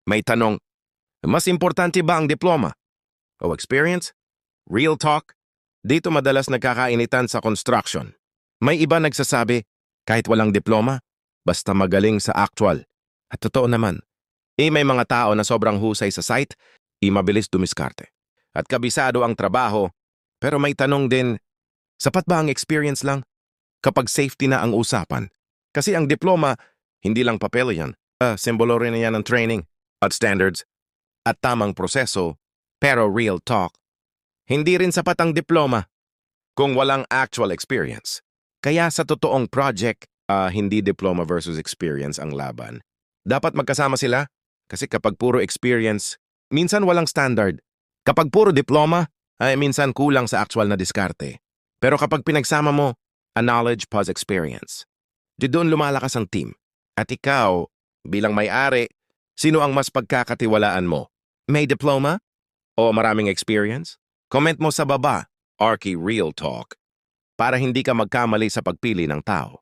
May tanong, mas importante ba ang diploma o experience? Real talk? Dito madalas nagkakainitan sa construction. May iba nagsasabi, kahit walang diploma, basta magaling sa actual. At totoo naman, may mga tao na sobrang husay sa site, mabilis dumiskarte. At kabisado ang trabaho, pero may tanong din, sapat ba ang experience lang? Kapag safety na ang usapan. Kasi ang diploma, hindi lang papel yan. Simbolo rin yan ng training at standards at tamang proseso, pero real talk. Hindi rin sapat ang diploma kung walang actual experience. Kaya sa totoong project, hindi diploma versus experience ang laban. Dapat magkasama sila kasi kapag puro experience, minsan walang standard. Kapag puro diploma, ay minsan kulang sa actual na diskarte. Pero kapag pinagsama mo, a knowledge plus experience, di doon lumalakas ang team. At ikaw, bilang may-ari, sino ang mas pagkakatiwalaan mo? May diploma? O maraming experience? Comment mo sa baba, Arky Real Talk, para hindi ka magkamali sa pagpili ng tao.